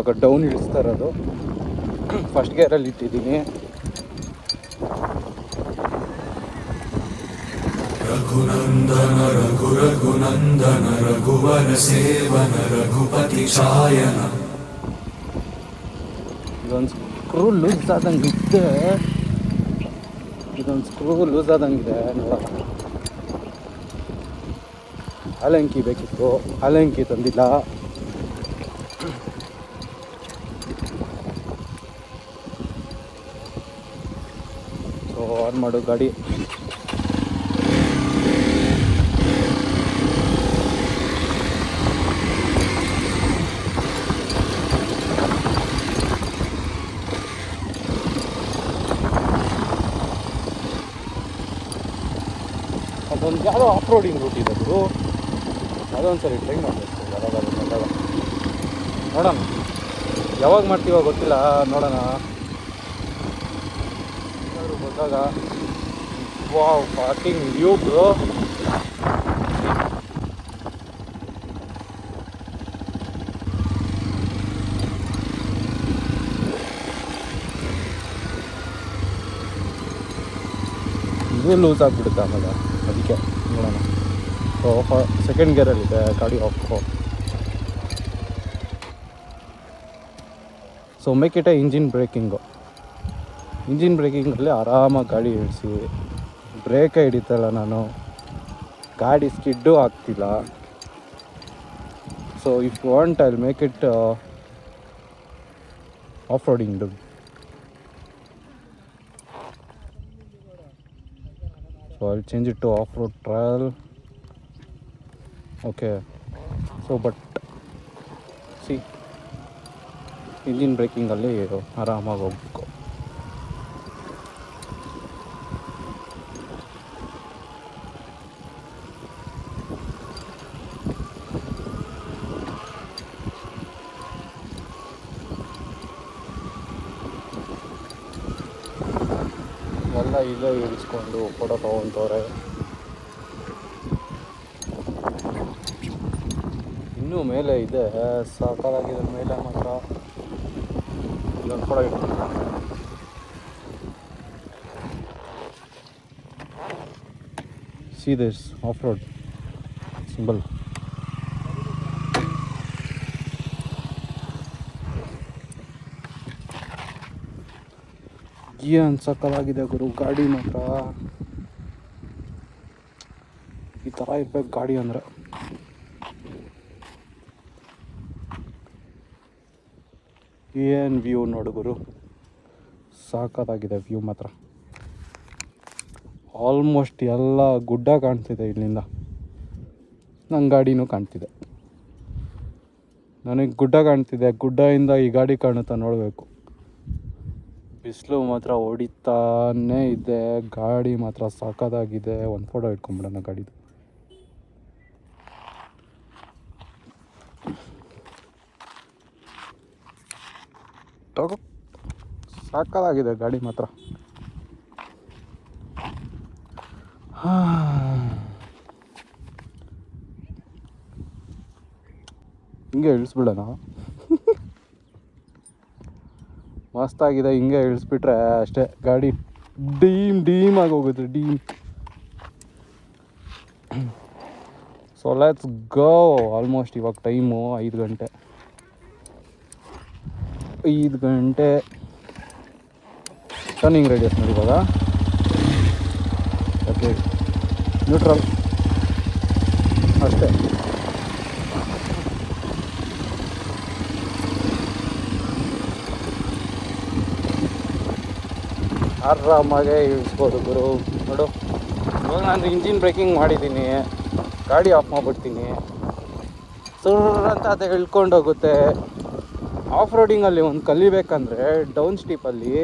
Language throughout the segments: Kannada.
ಇವಾಗ ಡೌನ್ ಇಳಿಸ್ತಾ ಇರೋದು. ಫಸ್ಟ್ ಗೇರಲ್ಲಿ ಇಟ್ಟಿದ್ದೀನಿ. ರಘುನಂದನ ರಘುನಂದನ ರಘುವರ ಸೇವನ ರಘುಪತಿ ಛಾಯನ. ಇದೊಂದು ಸ್ಕ್ರೂ ಲೂಸ್ ಆದಂಗಿದೆ. ನೋಡೋಣ. ಹಾಲಂಕಿ ಬೇಕಿತ್ತು, ಹಾಲಂಕಿ ತಂದಿಲ್ಲ. ಸೊ ಆನ್ ಮಾಡು ಗಾಡಿ. ಅದೊಂದು ಯಾವುದೋ ಆಫ್ ರೋಡಿಂಗ್ ರೂಟ್ ಇದೆ ಅದು. ಅದೊಂದು ಸರಿ ಟ್ರೈ ಮಾಡಬೇಕು ಯಾವಾಗ. ನೋಡೋಣ ಯಾವಾಗ ಮಾಡ್ತೀವೋ ಗೊತ್ತಿಲ್ಲ, ನೋಡೋಣ ಬಂದಾಗ. Wow, parking view bro. ಇದು ಲೂಸ್ ಆಗಿಬಿಡುತ್ತೆ ಆಮೇಲೆ, ಅದಕ್ಕೆ ನೋಡೋಣ. ಸೊ ಸೆಕೆಂಡ್ ಗೇರಲ್ಲಿದೆ ಗಾಡಿ off. So make it engine ಬ್ರೇಕಿಂಗಲ್ಲಿ ಆರಾಮಾಗಿ ಗಾಡಿ ಇಳಿಸಿ. ಬ್ರೇಕೇ ಹಿಡಿತಲ್ಲ ನಾನು, ಗಾಡಿ ಸ್ಕಿಡ್ಡು ಆಗ್ತಿಲ್ಲ. So if you want I will make it off roading ಡು. So I'll change it to off-road trial. Okay. So but see, engine braking ಅಲ್ಲಿ ಆರಾಮಾಗಿ ಹೋಗ್ಬೇಕು. ಎಲ್ಲ ಇಲ್ಲೇ ಇಳಿಸ್ಕೊಂಡು ಫೋಟೋ ತೊಗೊತವ್ರೆ. ಇನ್ನೂ ಮೇಲೆ ಇದೆ, ಸಾಕಾಗಿದೆ ಮೇಲೆ ಮಾತ್ರ. ಇಲ್ಲೊಂದು ಫೋಟೋ ಇಟ್ಟು see this off-road symbol. ಏನು ಸಕ್ಕತ್ತಾಗಿದೆ ಗುರು ಗಾಡಿ ಮಾತ್ರ. ಈ ಥರ ಇರ್ಬೇಕು ಗಾಡಿ ಅಂದರೆ. ಏನು ವ್ಯೂ ನೋಡು ಗುರು, ಸಾಕತ್ತಾಗಿದೆ ವ್ಯೂ ಮಾತ್ರ. ಆಲ್ಮೋಸ್ಟ್ ಎಲ್ಲ ಗುಡ್ಡ ಕಾಣ್ತಿದೆ ಇಲ್ಲಿಂದ. ನನ್ನ ಗಾಡಿನೂ ಕಾಣ್ತಿದೆ. ನನಗೆ ಗುಡ್ಡ ಕಾಣ್ತಿದೆ, ಗುಡ್ಡದಿಂದ ಈ ಗಾಡಿ ಕಾಣುತ್ತಾ ನೋಡಬೇಕು. ಬಿಸಿಲು ಮಾತ್ರ ಹೊಡಿತಾನೇ ಇದೆ, ಗಾಡಿ ಮಾತ್ರ ಸಾಕಾಗಿದೆ. ಒಂದು ಫೋಟೋ ಇಟ್ಕೊಂಬಿಡೋಣ ಗಾಡಿದು. ತಗೋ, ಸಾಕಾಗಿದೆ ಗಾಡಿ ಮಾತ್ರ. ಹಿಂಗೆ ಇಳಿಸ್ಬಿಡೋಣ. ಮಸ್ತಾಗಿದೆ, ಹಿಂಗೆ ಇಳಿಸ್ಬಿಟ್ರೆ ಅಷ್ಟೇ ಗಾಡಿ ಡೀಮ್ ಆಗಿ ಹೋಗುತ್ತೆ, deem. So let's go. Almost ಇವಾಗ ಟೈಮು 5 ಗಂಟೆ. ಟರ್ನಿಂಗ್ ರೇಡಿಯಸ್ ನೋಡಿ ಇವಾಗ. ಓಕೆ, ನ್ಯೂಟ್ರಲ್ ಅಷ್ಟೇ. ಆರಾಮಾಗೆ ಇಳಿಸ್ಬೋದು ಗುರು. ನೋಡು, ಇವಾಗ ನಾನು ಇಂಜಿನ್ ಬ್ರೇಕಿಂಗ್ ಮಾಡಿದ್ದೀನಿ, ಗಾಡಿ ಆಫ್ ಮಾಡಿಬಿಡ್ತೀನಿ, ಸುರಂತ ಅದು ಇಳ್ಕೊಂಡು ಹೋಗುತ್ತೆ. ಆಫ್ ರೋಡಿಂಗಲ್ಲಿ ಒಂದು ಕಲಿಬೇಕಂದ್ರೆ ಡೌನ್ ಸ್ಟೀಪಲ್ಲಿ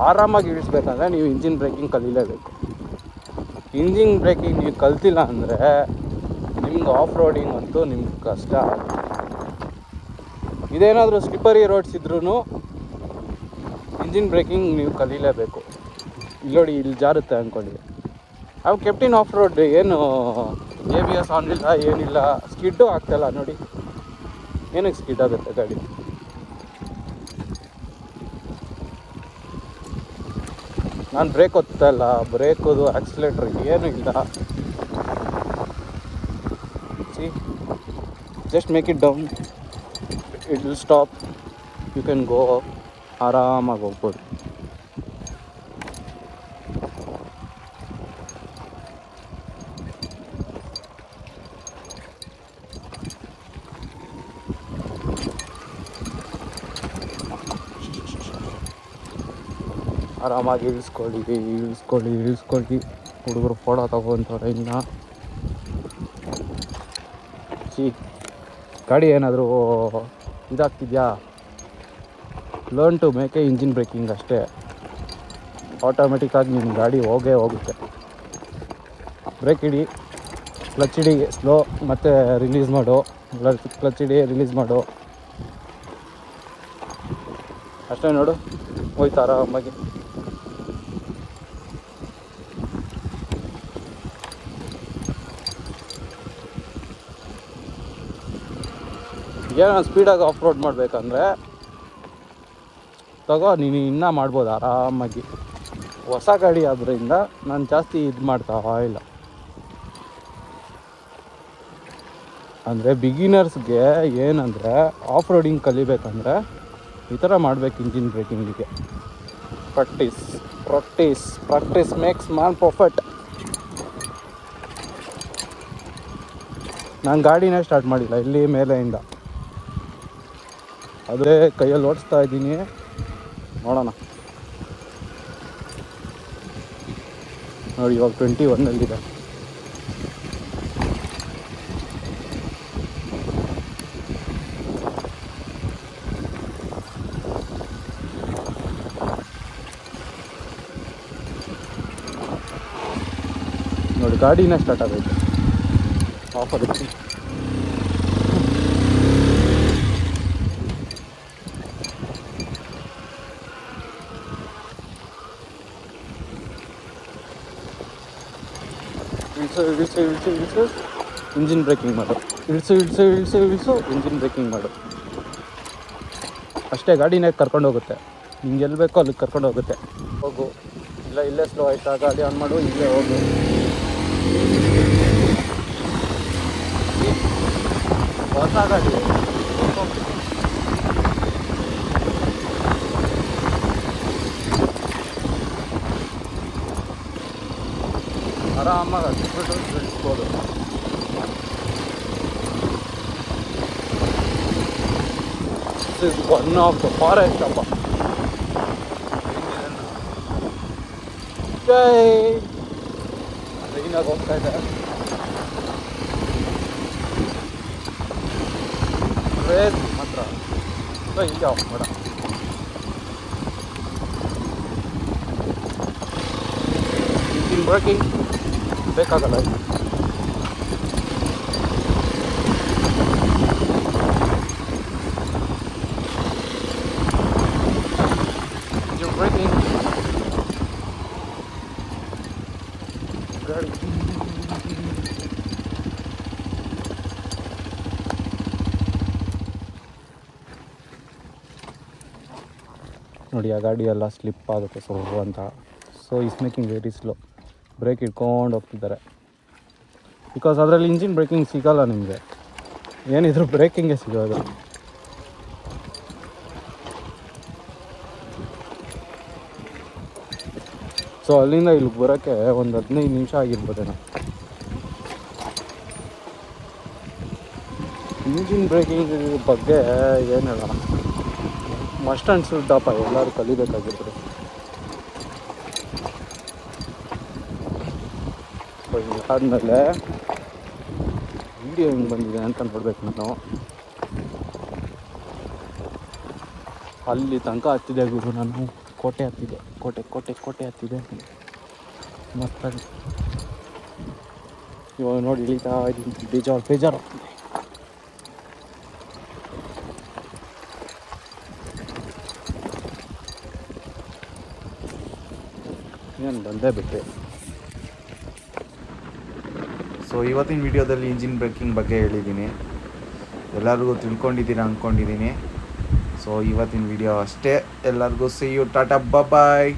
ಆರಾಮಾಗಿ ಇಳಿಸ್ಬೇಕಂದ್ರೆ ನೀವು ಇಂಜಿನ್ ಬ್ರೇಕಿಂಗ್ ಕಲೀಲೇಬೇಕು. ಇಂಜಿನ್ ಬ್ರೇಕಿಂಗ್ ನೀವು ಕಲ್ತಿಲ್ಲ ಅಂದರೆ ನಿಮ್ಗೆ ಆಫ್ ರೋಡಿಂಗ್ ಅಂತೂ ನಿಮ್ಗೆ ಕಷ್ಟ ಆಗುತ್ತೆ. ಇದೇನಾದರೂ ಸ್ಲಿಪ್ಪರಿ ರೋಡ್ಸ್ ಇದ್ರೂ ಇಂಜಿನ್ ಬ್ರೇಕಿಂಗ್ ನೀವು ಕಲೀಲೇಬೇಕು. ಇಲ್ಲಿ ನೋಡಿ, ಇಲ್ಲಿ ಜಾರುತ್ತೆ ಅಂದ್ಕೊಂಡಿದ್ದೆ. ಅವು ಕೆಪ್ಟಿನ್ ಆಫ್ ರೋಡ್ ಏನು ABS ಆನ್ ಇಲ್ಲ, ಏನಿಲ್ಲ, ಸ್ಕಿಡ್ಡು ಆಗ್ತಾಯಿಲ್ಲ ನೋಡಿ. ಏನಕ್ಕೆ ಸ್ಕಿಡ್ ಆಗುತ್ತೆ ಗಾಡಿ? ನಾನು ಬ್ರೇಕ್ ಒತ್ತಾ ಇಲ್ಲ, ಬ್ರೇಕೋದು ಆಕ್ಸಿಲೇಟ್ರ್ ಏನೂ ಇಲ್ಲ. See, just make it down, it will stop, you can go, ಆರಾಮಾಗಿ ಹೋಗ್ಬೋದು. ಆರಾಮಾಗಿ ಇಳಿಸ್ಕೊಳ್ಳಿ. ಹುಡುಗರು ಫೋಟೋ ತಗೊತಾರೆ. ಇನ್ನು ಗಾಡಿ ಏನಾದರೂ ಇದಾಗ್ತಿದ್ಯಾ, learn to make a engine braking ಅಷ್ಟೇ. ಆಟೋಮೆಟಿಕ್ಕಾಗಿ ನಿಮ್ಮ ಗಾಡಿ ಹೋಗುತ್ತೆ. ಬ್ರೇಕ್ ಹಿಡಿ, ಕ್ಲಚ್ ಹಿಡಿ ಸ್ಲೋ, ಮತ್ತು ರಿಲೀಸ್ ಮಾಡು, ಕ್ಲಚ್ ಹಿಡಿ ರಿಲೀಸ್ ಮಾಡು, ಅಷ್ಟೇ. ನೋಡು, ಹೋಯ್ತು ಆರಾಮಾಗಿ. ಏನೋ ಸ್ಪೀಡಾಗಿ ಆಫ್ ರೋಡ್ ಮಾಡಬೇಕಂದ್ರೆ ನೀನು ಇನ್ನೂ ಮಾಡ್ಬೋದು ಆರಾಮಾಗಿ. ಹೊಸ ಗಾಡಿ ಆದ್ದರಿಂದ ನಾನು ಜಾಸ್ತಿ ಇದು ಮಾಡ್ತಾ ಇಲ್ಲ. ಅಂದರೆ ಬಿಗಿನರ್ಸ್ಗೆ ಏನಂದರೆ ಆಫ್ ರೋಡಿಂಗ್ ಕಲಿಬೇಕಂದ್ರೆ ಈ ಥರ ಮಾಡಬೇಕು ಇಂಜಿನ್ ಬ್ರೇಕಿಂಗಿಗೆ. Practice makes man perfect. ನಾನು ಗಾಡಿನೇ ಸ್ಟಾರ್ಟ್ ಮಾಡಿಲ್ಲ ಇಲ್ಲಿ ಮೇಲೆಯಿಂದ, ಅದೇ ಕೈಯಲ್ಲಿ ಓಡಿಸ್ತಾ ಇದ್ದೀನಿ. ನೋಡೋಣ. ನೋಡಿ, ಇವಾಗ 21 ನೋಡಿ, ಗಾಡಿನೇ ಸ್ಟಾರ್ಟ್ ಆಗೈತೆ. ಆಫ್ ಆಗುತ್ತೆ. ಇಳಿಸು ಇಂಜಿನ್ ಬ್ರೇಕಿಂಗ್ ಮಾಡು. ಇಳಿಸು ಇಂಜಿನ್ ಬ್ರೇಕಿಂಗ್ ಮಾಡು. ಅಷ್ಟೇ, ಗಾಡಿನೇ ಕರ್ಕೊಂಡು ಹೋಗುತ್ತೆ. ನಿಂಗೆ ಎಲ್ಲಿ ಬೇಕೋ ಅಲ್ಲಿಗೆ ಕರ್ಕೊಂಡು ಹೋಗುತ್ತೆ. ಹೋಗು, ಇಲ್ಲ ಇಲ್ಲೇ ಸ್ಲೋ ಆಯ್ತಾ, ಗಾಡಿ ಆನ್ ಮಾಡು, ಇಲ್ಲೇ ಹೋಗು. ಹೊಸ ಗಾಡಿ ಆರಾಮಾಗಿ ಹಚ್ಬಿಟ್ಟು ಬಿಡಿಸ್ಬೋದು. This is one of the forest ಅಪ್ಪ. ಟ್ರೈನಾಗಿ ಹೋಗ್ತಾ ಇದೆ. ರೇಸ್ ಮಾತ್ರ ಹಿಂಗೆ ಆಫ್ ಮಾಡ. ಇಂಜಿನ್ ಬ್ರೇಕಿಂಗ್ ಬೇಕಾಗಲ್ಲ. ಇಂಜಿನ್ ಬ್ರೇಕಿಂಗ್ ಗಾಡಿ ನೋಡಿ, ಆ ಗಾಡಿ ಎಲ್ಲ ಸ್ಲಿಪ್ ಆಗುತ್ತೆ ಸ್ವಲ್ಪ ಅಂತ. So is making very slow. Brake ಇಟ್ಕೊಂಡು ಹೋಗ್ತಿದ್ದಾರೆ ಬಿಕಾಸ್ ಅದರಲ್ಲಿ ಇಂಜಿನ್ ಬ್ರೇಕಿಂಗ್ ಸಿಗೋಲ್ಲ ನಿಮಗೆ. ಏನಿದ್ರು ಬ್ರೇಕಿಂಗೇ ಸಿಗೋದು. ಸೊ ಅಲ್ಲಿಂದ ಇಲ್ಲಿಗೆ ಬರೋಕ್ಕೆ ಒಂದು 15 ನಿಮಿಷ ಆಗಿರ್ಬೋದೇನೋ. ಇಂಜಿನ್ ಬ್ರೇಕಿಂಗ್ ಬಗ್ಗೆ ಏನು ಹೇಳೋಣ, ಮಸ್ಟ್ ಆ್ಯಂಡ್ ಶುಡ್ಡಪ್ಪ, ಎಲ್ಲರೂ ಕಲಿಬೇಕಾಗಿರ್ಬೋದು. ಆದಮೇಲೆ ವಿಡಿಯೋ ಹೆಂಗೆ ಬಂದಿದೆ ಅಂತ ನೋಡ್ಬೇಕು. ನಾನು ಅಲ್ಲಿ ತನಕ ಹತ್ತಿದೆ ಗುರು. ನಾನು ಕೋಟೆ ಹತ್ತಿದೆ, ಕೋಟೆ ಹತ್ತಿದೆ ಮಸ್ತಾಗಿ. ಇವಾಗ ನೋಡಿ ಇಳಿತಾ ಇದ್ದೀನಿ. ಬೇಜಾರು ಏನು ಬಂದೇ ಬಿಟ್ಟೆ. ಸೊ ಇವತ್ತಿನ ವಿಡಿಯೋದಲ್ಲಿ ಇಂಜಿನ್ ಬ್ರೇಕಿಂಗ್ ಬಗ್ಗೆ ಹೇಳಿದ್ದೀನಿ. ಎಲ್ಲರಿಗೂ ತಿಳ್ಕೊಂಡಿದ್ದೀರಾ ಅಂದ್ಕೊಂಡಿದ್ದೀನಿ. ಸೊ ಇವತ್ತಿನ ವಿಡಿಯೋ ಅಷ್ಟೇ. ಎಲ್ಲರಿಗೂ ಸಿ ಯು, ಟಾಟಾ, ಬಾಯ್.